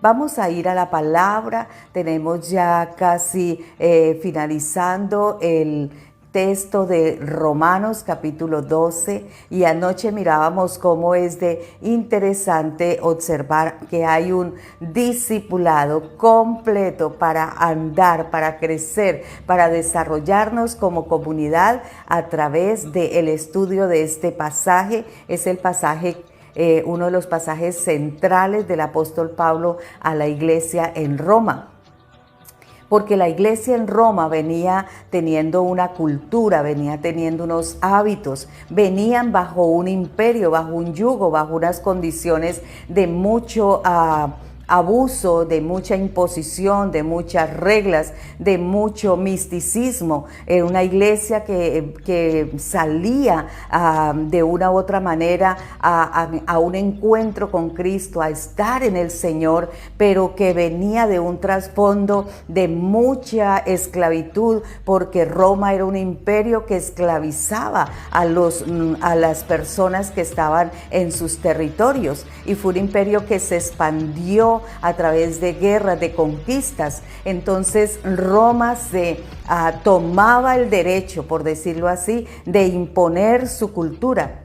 Vamos a ir a la palabra, tenemos ya casi finalizando el texto de Romanos capítulo 12 y anoche mirábamos cómo es de interesante observar que hay un discipulado completo para andar, para crecer, para desarrollarnos como comunidad a través del estudio de este pasaje. Es el pasaje uno de los pasajes centrales del apóstol Pablo a la iglesia en Roma. Porque la iglesia en Roma venía teniendo una cultura, venía teniendo unos hábitos, venían bajo un imperio, bajo un yugo, bajo unas condiciones de mucho abuso, de mucha imposición, de muchas reglas, de mucho misticismo. Era una iglesia que salía de una u otra manera a un encuentro con Cristo, a estar en el Señor, pero que venía de un trasfondo de mucha esclavitud, porque Roma era un imperio que esclavizaba a las personas que estaban en sus territorios, y fue un imperio que se expandió a través de guerras, de conquistas. Entonces Roma se tomaba el derecho, por decirlo así, de imponer su cultura.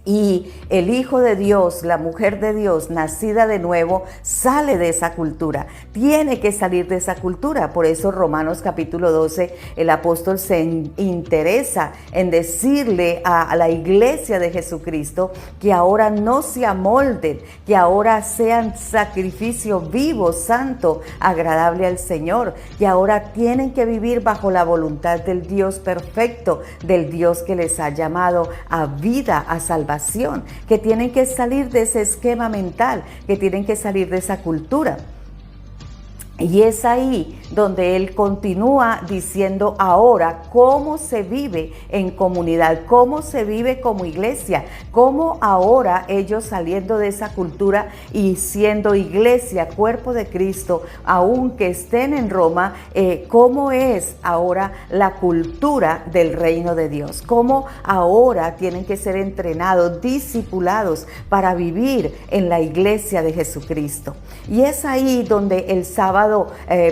Y el Hijo de Dios, la mujer de Dios, nacida de nuevo, sale de esa cultura, tiene que salir de esa cultura. Por eso Romanos capítulo 12, el apóstol se interesa en decirle a la iglesia de Jesucristo que ahora no se amolden, que ahora sean sacrificio vivo, santo, agradable al Señor, que ahora tienen que vivir bajo la voluntad del Dios perfecto, del Dios que les ha llamado a vida, a salvación, que tienen que salir de ese esquema mental, que tienen que salir de esa cultura. Y es ahí donde él continúa diciendo ahora cómo se vive en comunidad, cómo se vive como iglesia, cómo ahora ellos saliendo de esa cultura y siendo iglesia, cuerpo de Cristo, aunque estén en Roma, cómo es ahora la cultura del reino de Dios, cómo ahora tienen que ser entrenados, discipulados para vivir en la iglesia de Jesucristo. Y es ahí donde el sábado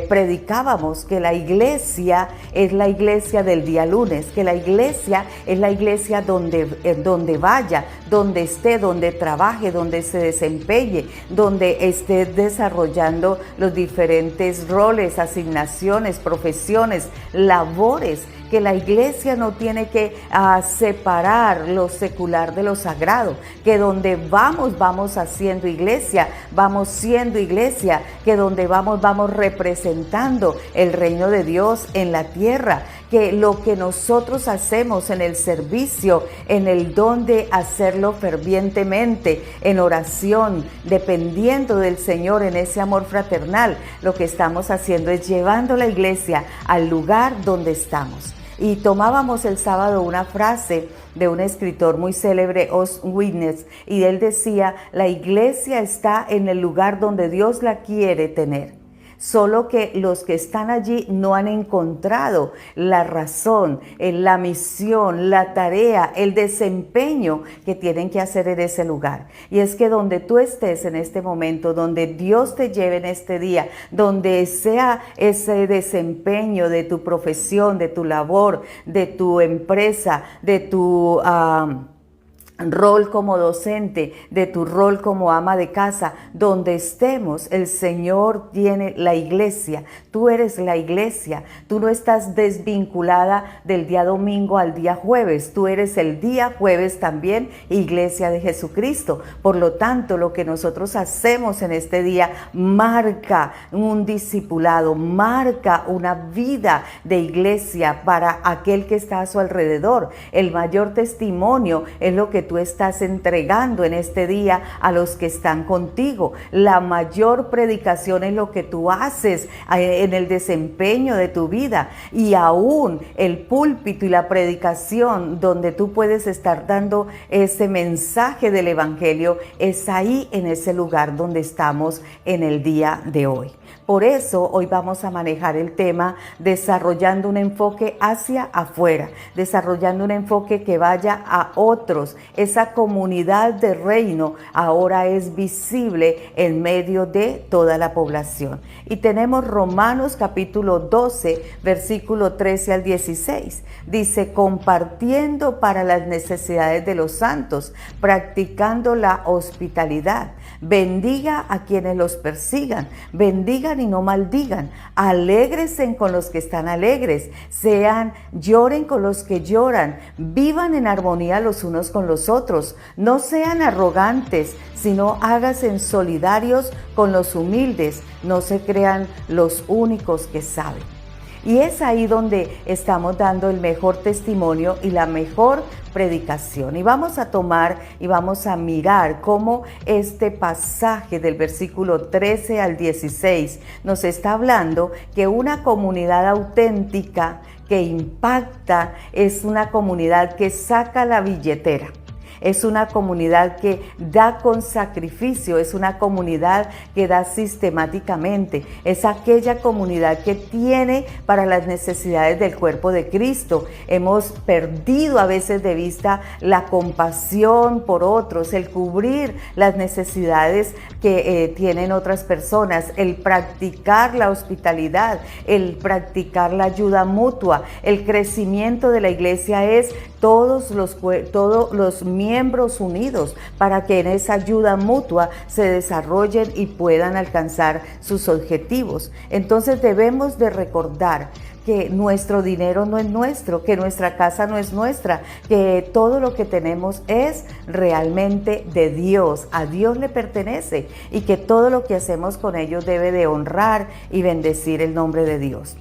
predicábamos que la iglesia es la iglesia del día lunes, que la iglesia es la iglesia donde vaya, donde esté, donde trabaje, donde se desempeñe, donde esté desarrollando los diferentes roles, asignaciones, profesiones, labores, que la iglesia no tiene que separar lo secular de lo sagrado, que donde vamos haciendo iglesia, vamos siendo iglesia, que donde vamos representando el reino de Dios en la tierra, que lo que nosotros hacemos en el servicio, en el don de hacerlo fervientemente, en oración, dependiendo del Señor, en ese amor fraternal, lo que estamos haciendo es llevando la iglesia al lugar donde estamos. Y tomábamos el sábado una frase de un escritor muy célebre, Os Witness, y él decía: la iglesia está en el lugar donde Dios la quiere tener. Solo que los que están allí no han encontrado la razón, la misión, la tarea, el desempeño que tienen que hacer en ese lugar. Y es que donde tú estés en este momento, donde Dios te lleve en este día, donde sea ese desempeño de tu profesión, de tu labor, de tu empresa, de tu rol como docente, de tu rol como ama de casa, donde estemos, el Señor tiene la iglesia, tú eres la iglesia, tú no estás desvinculada del día domingo al día jueves, tú eres el día jueves también iglesia de Jesucristo. Por lo tanto, lo que nosotros hacemos en este día marca un discipulado, marca una vida de iglesia para aquel que está a su alrededor. El mayor testimonio es lo que tú estás entregando en este día a los que están contigo. La mayor predicación es lo que tú haces en el desempeño de tu vida, y aún el púlpito y la predicación donde tú puedes estar dando ese mensaje del evangelio es ahí, en ese lugar donde estamos en el día de hoy. Por eso hoy vamos a manejar el tema desarrollando un enfoque hacia afuera, desarrollando un enfoque que vaya a otros. Esa comunidad de reino ahora es visible en medio de toda la población. Y tenemos Romanos capítulo 12, versículo 13 al 16. Dice, compartiendo para las necesidades de los santos, practicando la hospitalidad. Bendiga a quienes los persigan, bendigan y no maldigan, alégresen con los que están alegres, lloren con los que lloran, vivan en armonía los unos con los otros, no sean arrogantes, sino háganse solidarios con los humildes, no se crean los únicos que saben. Y es ahí donde estamos dando el mejor testimonio y la mejor predicación. Y vamos a tomar y vamos a mirar cómo este pasaje del versículo 13 al 16 nos está hablando que una comunidad auténtica que impacta es una comunidad que saca la billetera. Es una comunidad que da con sacrificio, es una comunidad que da sistemáticamente, es aquella comunidad que tiene para las necesidades del cuerpo de Cristo. Hemos perdido a veces de vista la compasión por otros, el cubrir las necesidades que tienen otras personas, el practicar la hospitalidad, el practicar la ayuda mutua. El crecimiento de la iglesia es todos los miembros unidos para que en esa ayuda mutua se desarrollen y puedan alcanzar sus objetivos. Entonces debemos de recordar que nuestro dinero no es nuestro, que nuestra casa no es nuestra, que todo lo que tenemos es realmente de Dios, a Dios le pertenece y que todo lo que hacemos con ellos debe de honrar y bendecir el nombre de Dios.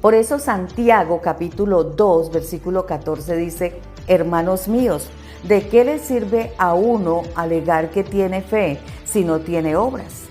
Por eso Santiago capítulo 2 versículo 14 dice, hermanos míos, ¿de qué le sirve a uno alegar que tiene fe si no tiene obras?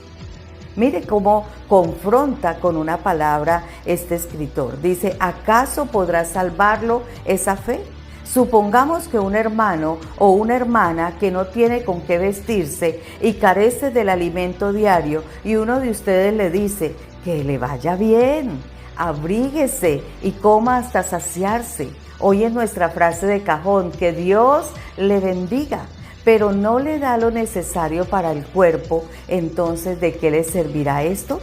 Mire cómo confronta con una palabra este escritor. Dice, ¿acaso podrá salvarlo esa fe? Supongamos que un hermano o una hermana que no tiene con qué vestirse y carece del alimento diario y uno de ustedes le dice, que le vaya bien, abríguese y coma hasta saciarse. Hoy en nuestra frase de cajón, que Dios le bendiga, pero no le da lo necesario para el cuerpo, entonces ¿de qué le servirá esto?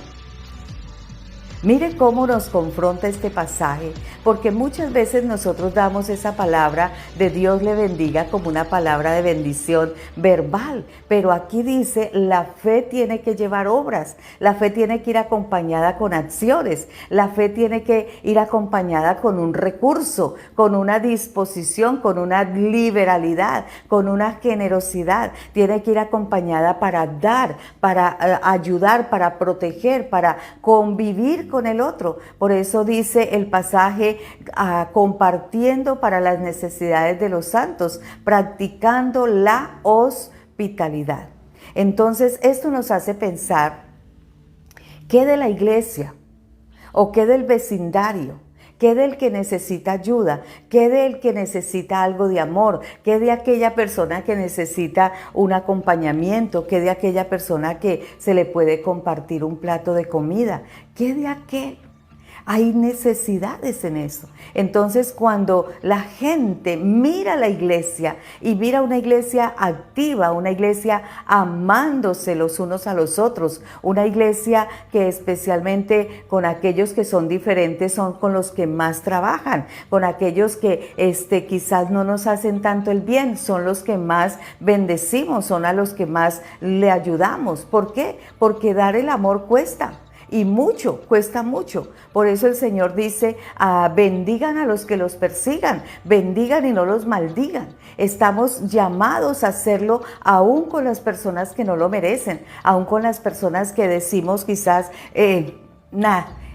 Mire cómo nos confronta este pasaje, porque muchas veces nosotros damos esa palabra de Dios le bendiga como una palabra de bendición verbal, pero aquí dice la fe tiene que llevar obras, la fe tiene que ir acompañada con acciones, la fe tiene que ir acompañada con un recurso, con una disposición, con una liberalidad, con una generosidad, tiene que ir acompañada para dar, para ayudar, para proteger, para convivir con el otro. Por eso dice el pasaje, compartiendo para las necesidades de los santos, practicando la hospitalidad. Entonces esto nos hace pensar, ¿qué de la iglesia? ¿O qué del vecindario? ¿Qué del que necesita ayuda? ¿Qué del que necesita algo de amor? ¿Qué de aquella persona que necesita un acompañamiento? ¿Qué de aquella persona que se le puede compartir un plato de comida? ¿Qué de aquel? Hay necesidades en eso. Entonces, cuando la gente mira la iglesia y mira una iglesia activa, una iglesia amándose los unos a los otros, una iglesia que especialmente con aquellos que son diferentes son con los que más trabajan, con aquellos que quizás no nos hacen tanto el bien, son los que más bendecimos, son a los que más le ayudamos. ¿Por qué? Porque dar el amor cuesta. Y mucho, cuesta mucho. Por eso el Señor dice, bendigan a los que los persigan, bendigan y no los maldigan. Estamos llamados a hacerlo aún con las personas que no lo merecen, aún con las personas que decimos quizás,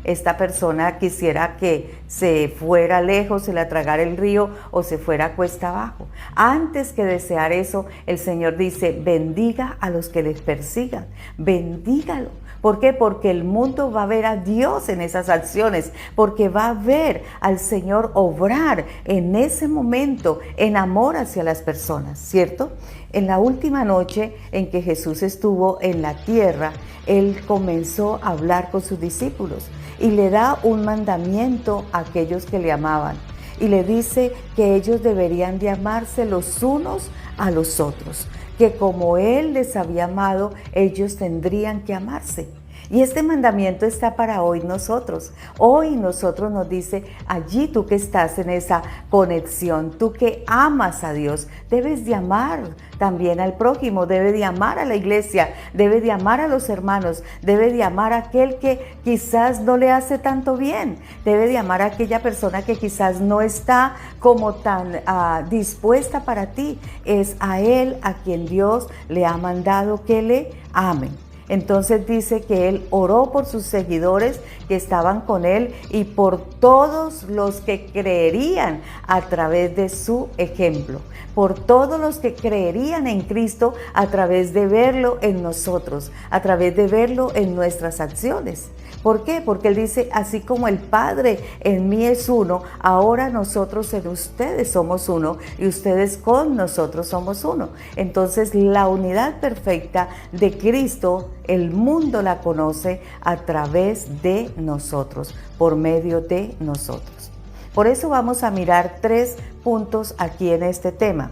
esta persona quisiera que se fuera lejos, se la tragara el río o se fuera cuesta abajo. Antes que desear eso, el Señor dice, bendiga a los que les persigan, bendígalo. ¿Por qué? Porque el mundo va a ver a Dios en esas acciones, porque va a ver al Señor obrar en ese momento en amor hacia las personas, ¿cierto? En la última noche en que Jesús estuvo en la tierra, Él comenzó a hablar con sus discípulos y le da un mandamiento a aquellos que le amaban. Y le dice que ellos deberían de amarse los unos a los otros, que como Él les había amado, ellos tendrían que amarse. Y este mandamiento está para hoy nosotros. Hoy nosotros nos dice, allí tú que estás en esa conexión, tú que amas a Dios, debes de amar también al prójimo, debes de amar a la iglesia, debes de amar a los hermanos, debes de amar a aquel que quizás no le hace tanto bien, debes de amar a aquella persona que quizás no está como tan dispuesta para ti. Es a él a quien Dios le ha mandado que le amen. Entonces dice que él oró por sus seguidores que estaban con él y por todos los que creerían a través de su ejemplo, por todos los que creerían en Cristo a través de verlo en nosotros, a través de verlo en nuestras acciones. ¿Por qué? Porque él dice, así como el Padre en mí es uno, ahora nosotros en ustedes somos uno y ustedes con nosotros somos uno. Entonces la unidad perfecta de Cristo, el mundo la conoce a través de nosotros, por medio de nosotros. Por eso vamos a mirar 3 puntos aquí en este tema.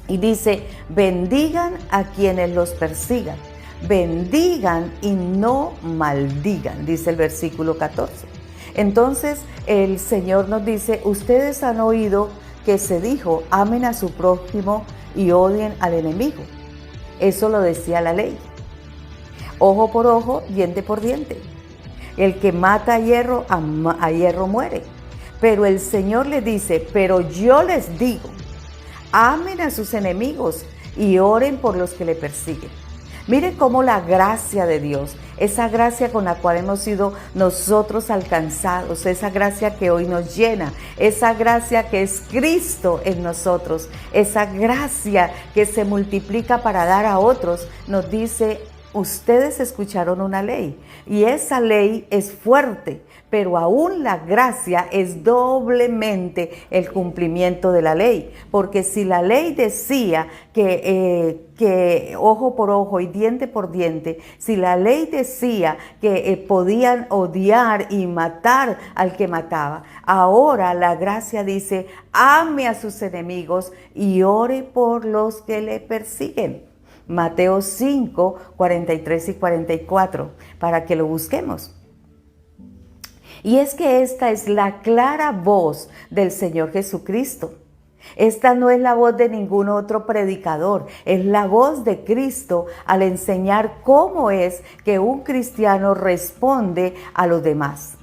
Y dice, bendigan a quienes los persigan. Bendigan y no maldigan, dice el versículo 14. Entonces el Señor nos dice, ustedes han oído que se dijo, amen a su prójimo y odien al enemigo. Eso lo decía la ley. Ojo por ojo, diente por diente. El que mata a hierro muere. Pero el Señor le dice, pero yo les digo, amen a sus enemigos y oren por los que le persiguen. Miren cómo la gracia de Dios, esa gracia con la cual hemos sido nosotros alcanzados, esa gracia que hoy nos llena, esa gracia que es Cristo en nosotros, esa gracia que se multiplica para dar a otros, nos dice, ustedes escucharon una ley y esa ley es fuerte, pero aún la gracia es doblemente el cumplimiento de la ley, porque si la ley decía que ojo por ojo y diente por diente, si la ley decía que podían odiar y matar al que mataba, ahora la gracia dice, ame a sus enemigos y ore por los que le persiguen. Mateo 5, 43 y 44, para que lo busquemos. Y es que esta es la clara voz del Señor Jesucristo. Esta no es la voz de ningún otro predicador, es la voz de Cristo al enseñar cómo es que un cristiano responde a los demás.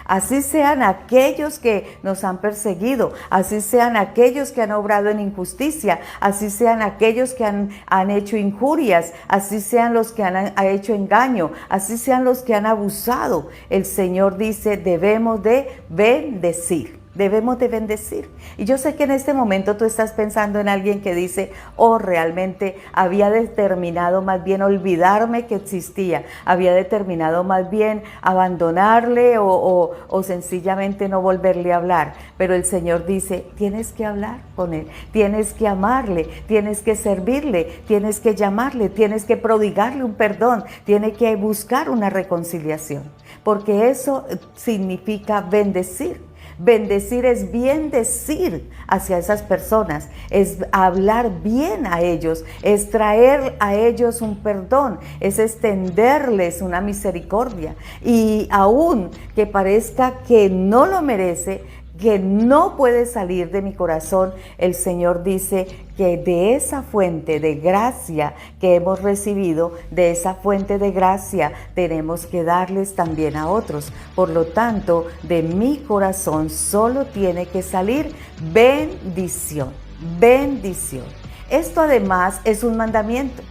Así sean aquellos que nos han perseguido, así sean aquellos que han obrado en injusticia, así sean aquellos que han hecho injurias, así sean los que han hecho engaño, así sean los que han abusado. El Señor dice, debemos de bendecir. Debemos de bendecir. Y yo sé que en este momento tú estás pensando en alguien que dice, oh, realmente había determinado más bien olvidarme que existía, había determinado más bien abandonarle o sencillamente no volverle a hablar. Pero el Señor dice, tienes que hablar con Él, tienes que amarle, tienes que servirle, tienes que llamarle, tienes que prodigarle un perdón, tienes que buscar una reconciliación, porque eso significa bendecir. Bendecir es bien decir hacia esas personas, es hablar bien a ellos, es traer a ellos un perdón, es extenderles una misericordia. Y aun que parezca que no lo merece, que no puede salir de mi corazón, el Señor dice que de esa fuente de gracia que hemos recibido, de esa fuente de gracia tenemos que darles también a otros. Por lo tanto, de mi corazón solo tiene que salir bendición, bendición. Esto además es un mandamiento.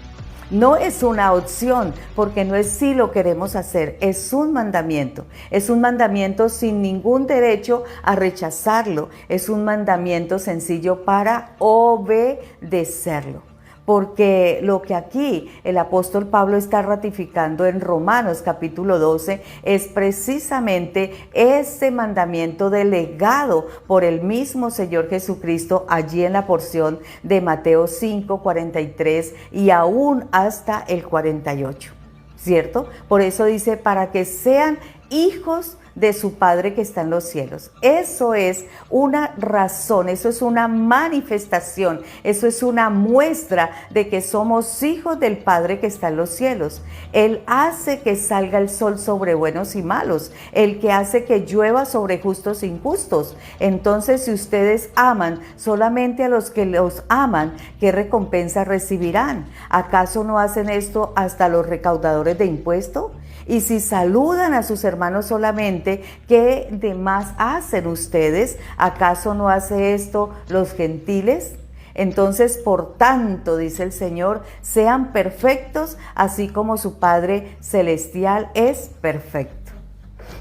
No es una opción, porque no es si lo queremos hacer, es un mandamiento sin ningún derecho a rechazarlo, es un mandamiento sencillo para obedecerlo. porque lo que aquí el apóstol Pablo está ratificando en Romanos capítulo 12 es precisamente ese mandamiento delegado por el mismo Señor Jesucristo allí en la porción de Mateo 5, 43 y aún hasta el 48, ¿cierto? Por eso dice, para que sean hijos de su Padre que está en los cielos. Eso es una razón, eso es una manifestación, eso es una muestra de que somos hijos del Padre que está en los cielos. Él hace que salga el sol sobre buenos y malos, el que hace que llueva sobre justos e injustos. Entonces, si ustedes aman solamente a los que los aman, ¿qué recompensa recibirán? ¿Acaso no hacen esto hasta los recaudadores de impuestos? Y si saludan a sus hermanos solamente, ¿qué demás hacen ustedes? ¿Acaso no hace esto los gentiles? Entonces, por tanto, dice el Señor, sean perfectos, así como su Padre Celestial es perfecto.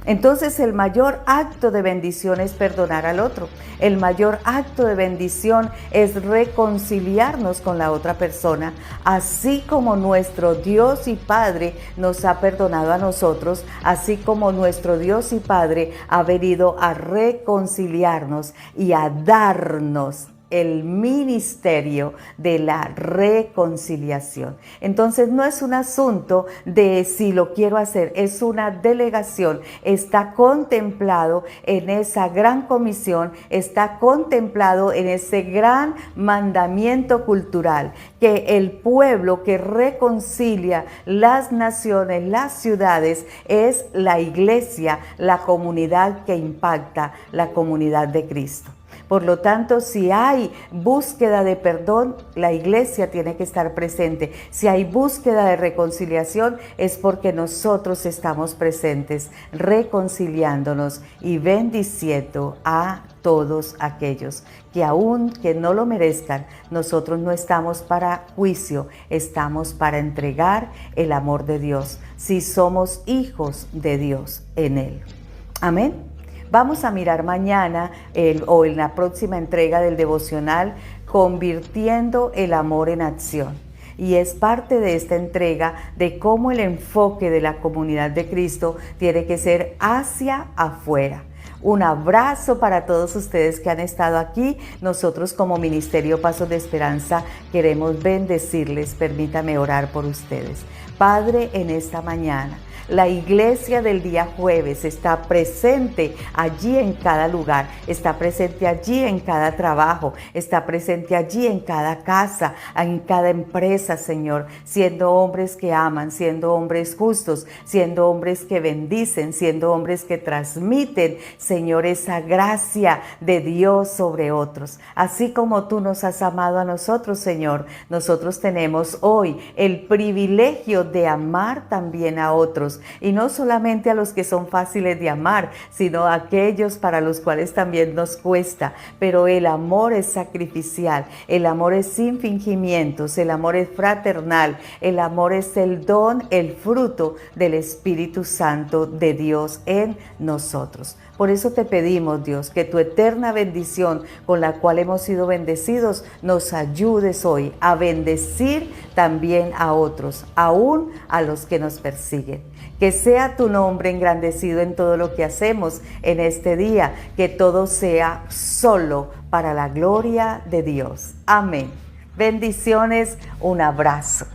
Entonces, el mayor acto de bendición es perdonar al otro. El mayor acto de bendición es reconciliarnos con la otra persona, así como nuestro Dios y Padre nos ha perdonado a nosotros, así como nuestro Dios y Padre ha venido a reconciliarnos y a darnos el ministerio de la reconciliación. Entonces no es un asunto de si lo quiero hacer, es una delegación, está contemplado en esa gran comisión, está contemplado en ese gran mandamiento cultural, que el pueblo que reconcilia las naciones, las ciudades, es la iglesia, la comunidad que impacta la comunidad de Cristo. Por lo tanto, si hay búsqueda de perdón, la iglesia tiene que estar presente. Si hay búsqueda de reconciliación, es porque nosotros estamos presentes, reconciliándonos y bendiciendo a todos aquellos que aun que no lo merezcan, nosotros no estamos para juicio, estamos para entregar el amor de Dios, si somos hijos de Dios en Él. Amén. Vamos a mirar mañana o en la próxima entrega del devocional, convirtiendo el amor en acción. Y es parte de esta entrega de cómo el enfoque de la comunidad de Cristo tiene que ser hacia afuera. Un abrazo para todos ustedes que han estado aquí. Nosotros como Ministerio Pasos de Esperanza queremos bendecirles. Permítame orar por ustedes. Padre, en esta mañana, la iglesia del día jueves está presente allí en cada lugar, está presente allí en cada trabajo, está presente allí en cada casa, en cada empresa, Señor, siendo hombres que aman, siendo hombres justos, siendo hombres que bendicen, siendo hombres que transmiten, Señor, esa gracia de Dios sobre otros. Así como tú nos has amado a nosotros, Señor, nosotros tenemos hoy el privilegio de amar también a otros. Y no solamente a los que son fáciles de amar, sino a aquellos para los cuales también nos cuesta. Pero el amor es sacrificial, el amor es sin fingimientos, el amor es fraternal, el amor es el don, el fruto del Espíritu Santo de Dios en nosotros. Por eso te pedimos, Dios, que tu eterna bendición con la cual hemos sido bendecidos nos ayudes hoy a bendecir también a otros, aún a los que nos persiguen. Que sea tu nombre engrandecido en todo lo que hacemos en este día, que todo sea solo para la gloria de Dios. Amén. Bendiciones, un abrazo.